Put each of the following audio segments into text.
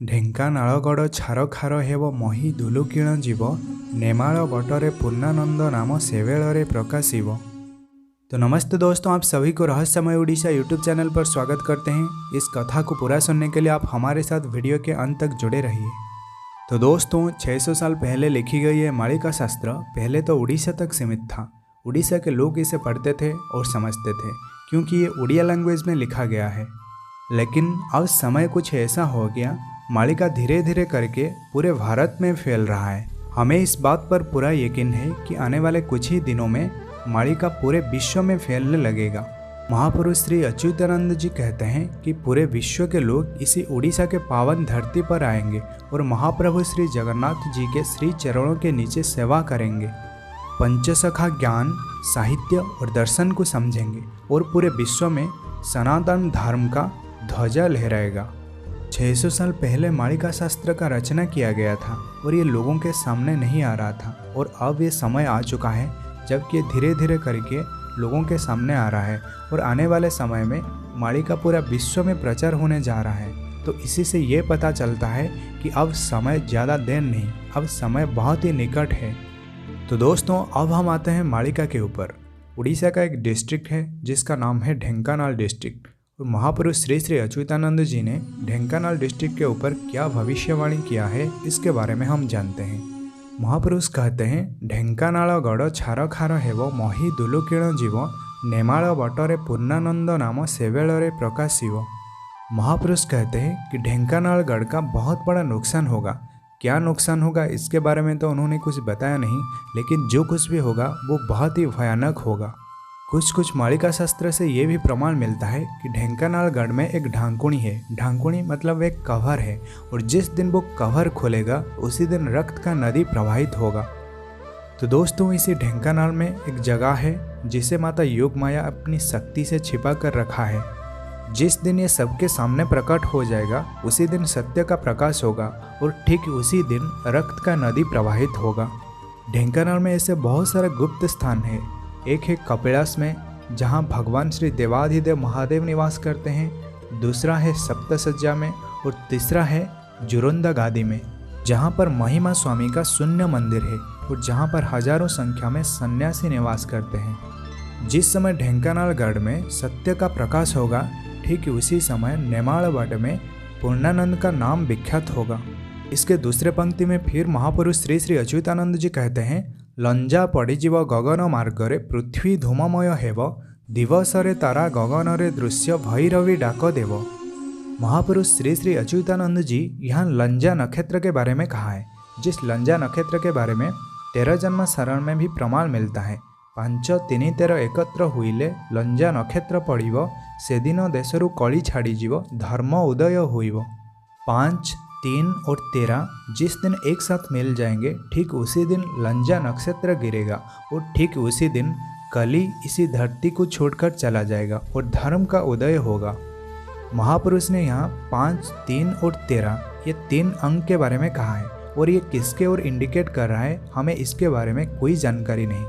ଢେଙ୍କାନାଳଗଡ଼ ଛାରଖାର ହେବ ମହି ଦୁଲୁକିଣ ଯିବ, ନେମାଳ ବଟରେ ପୂର୍ଣ୍ଣାନନ୍ଦ नाम सेवेଳରେ प्रकाशिव। तो नमस्ते दोस्तों, आप सभी को रहस्यमय उड़ीसा यूट्यूब चैनल पर स्वागत करते हैं। इस कथा को पूरा सुनने के लिए आप हमारे साथ वीडियो के अंत तक जुड़े रहिए। तो दोस्तों, 600 साल पहले लिखी गई ये मालिका शास्त्र पहले तो उड़ीसा तक सीमित था। उड़ीसा के लोग इसे पढ़ते थे और समझते थे क्योंकि ये उड़िया लैंग्वेज में लिखा गया है। लेकिन अब समय कुछ ऐसा हो गया, मालिका धीरे धीरे करके पूरे भारत में फैल रहा है। हमें इस बात पर पूरा यकीन है कि आने वाले कुछ ही दिनों में मालिका पूरे विश्व में फैलने लगेगा। महापुरुष श्री अच्युतानंद जी कहते हैं कि पूरे विश्व के लोग इसी उड़ीसा के पावन धरती पर आएंगे और महाप्रभु श्री जगन्नाथ जी के श्री चरणों के नीचे सेवा करेंगे, पंचसखा ज्ञान, साहित्य और दर्शन को समझेंगे और पूरे विश्व में सनातन धर्म का ध्वजा लहराएगा। 600 साल पहले मालिका शास्त्र का रचना किया गया था और ये लोगों के सामने नहीं आ रहा था, और अब ये समय आ चुका है जबकि ये धीरे धीरे करके लोगों के सामने आ रहा है और आने वाले समय में मालिका पूरा विश्व में प्रचार होने जा रहा है। तो इसी से ये पता चलता है कि अब समय ज़्यादा देर नहीं, अब समय बहुत ही निकट है। तो दोस्तों, अब हम आते हैं मालिका के ऊपर। उड़ीसा का एक डिस्ट्रिक्ट है जिसका नाम है ढेंकानाल डिस्ट्रिक्ट, और महापुरुष श्री श्री अच्युतानंद जी ने ढेंकानाल डिस्ट्रिक्ट के ऊपर क्या भविष्यवाणी किया है इसके बारे में हम जानते हैं। महापुरुष कहते हैं, ढेंकानाळगଡ଼ छारखार हेबो मही दुलुकिण जीव, नेमाळ बटरे पूर्णानंद नाम सेवेଳରେ प्रकाशिव। महापुरुष कहते हैं कि ढेंकानाळगढ़ का बहुत बड़ा नुकसान होगा। क्या नुकसान होगा इसके बारे में तो उन्होंने कुछ बताया नहीं, लेकिन जो कुछ भी होगा वो बहुत ही भयानक होगा। कुछ मालिका शास्त्र से ये भी प्रमाण मिलता है कि ढेंकानाळगढ़ में एक ढांकुणी है। ढांकुणी मतलब एक कवर है, और जिस दिन वो कवर खोलेगा उसी दिन रक्त का नदी प्रवाहित होगा। तो दोस्तों, इसी ढेंकानाल में एक जगह है जिसे माता योगमाया अपनी शक्ति से छिपा कर रखा है। जिस दिन ये सबके सामने प्रकट हो जाएगा उसी दिन सत्य का प्रकाश होगा और ठीक उसी दिन रक्त का नदी प्रवाहित होगा। ढेंकानाल में ऐसे बहुत सारे गुप्त स्थान है। एक है कपिलास में, जहां भगवान श्री देवाधिदेव महादेव निवास करते हैं। दूसरा है सप्तसज्जा में, और तीसरा है जुरुंदा गादी में, जहां पर महिमा स्वामी का शून्य मंदिर है और जहां पर हजारों संख्या में सन्यासी निवास करते हैं। जिस समय ढेंकानाळगढ़ में सत्य का प्रकाश होगा, ठीक उसी समय नेमाळ बट में पूर्णानंद का नाम विख्यात होगा। इसके दूसरे पंक्ति में फिर महापुरुष श्री श्री अच्युतानंद जी कहते हैं, लंजा पड़ीजीव गगन मार्गरे पृथ्वी धूममय हेब, दिवसरे तारा गगनरे दृश्य भैरवी डाक देव। महापुरुष श्री श्री अच्युतानंद जी यहाँ लंजा नक्षत्र के बारे में कहा है। जिस लंजा नक्षत्र के बारे में 13 जन्म शरण में भी प्रमाण मिलता है। 5, 3, 13 एकत्र हुईले लंजा नक्षत्र पड़िब, सेदिन देशरू कली छाड़ीजीव, धर्म उदय होइब। 5, 3 और 13 जिस दिन एक साथ मिल जाएंगे, ठीक उसी दिन लंजा नक्षत्र गिरेगा और ठीक उसी दिन कली इसी धरती को छोड़कर चला जाएगा और धर्म का उदय होगा। महापुरुष ने यहाँ 5, 3 और 13 ये 3 अंक के बारे में कहा है, और ये किसके ओर इंडिकेट कर रहा है हमें इसके बारे में कोई जानकारी नहीं।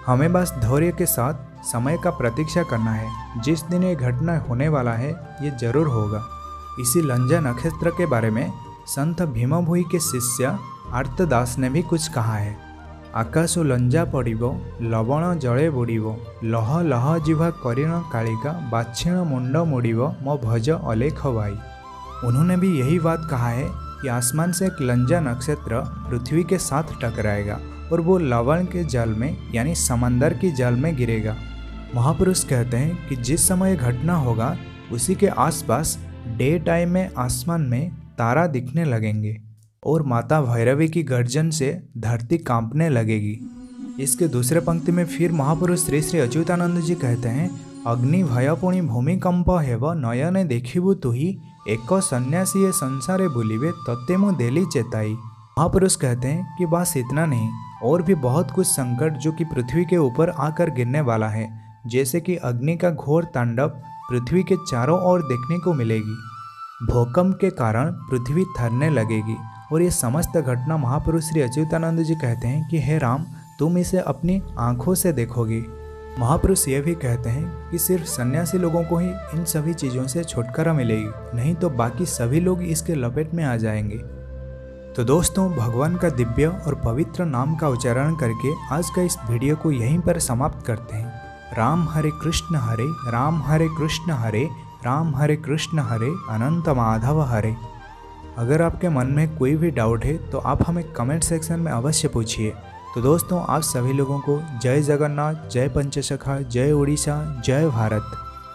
हमें बस धैर्य के साथ समय का प्रतीक्षा करना है। जिस दिन ये घटना होने वाला है ये जरूर होगा। इसी लंजा नक्षत्र के बारे में संत भीमभोई के शिष्य आर्तदास ने भी कुछ कहा है। आकाशु लंजा पड़िबो, लवण जले बुड़िबो, लह लह जिभा करीण कालिका, बाछिण मुंड मुड़िबो, मो भज अलेख बाई। उन्होंने भी यही बात कहा है कि आसमान से एक लंजा नक्षत्र पृथ्वी के साथ टकराएगा और वो लवण के जल में यानी समंदर की जल में गिरेगा। महापुरुष कहते हैं कि जिस समय घटना होगा उसी के आसपास डे टाइम में आसमान में तारा दिखने लगेंगे और माता भैरवी की गर्जन से धरती कांपने लगेगी। इसके दूसरे पंक्ति में फिर महापुरुष श्री श्री अच्युतानंद जी कहते हैं, अग्नि भयपुणी भूमिकंप हेब, नयने देखिबु तुही, एक सन्यासी ये संसारे बुलिबे, तत्ते मु देली चेताई। महापुरुष कहते हैं कि बस इतना नहीं, और भी बहुत कुछ संकट जो कि पृथ्वी के ऊपर आकर गिरने वाला है, जैसे कि अग्नि का घोर तांडव पृथ्वी के चारों ओर देखने को मिलेगी। भूकंप के कारण पृथ्वी थरने लगेगी, और ये समस्त घटना महापुरुष श्री अच्युतानंद जी कहते हैं कि हे राम, तुम इसे अपनी आंखों से देखोगे। महापुरुष ये भी कहते हैं कि सिर्फ सन्यासी लोगों को ही इन सभी चीज़ों से छुटकारा मिलेगी, नहीं तो बाकी सभी लोग इसके लपेट में आ जाएंगे। तो दोस्तों, भगवान का दिव्य और पवित्र नाम का उच्चारण करके आज का इस वीडियो को यहीं पर समाप्त करते हैं। राम हरे कृष्ण हरे राम हरे कृष्ण हरे राम हरे कृष्ण हरे अनंत माधव हरे। अगर आपके मन में कोई भी डाउट है तो आप हमें कमेंट सेक्शन में अवश्य पूछिए। तो दोस्तों, आप सभी लोगों को जय जगन्नाथ, जय पंचसखा, जय उड़ीसा, जय भारत।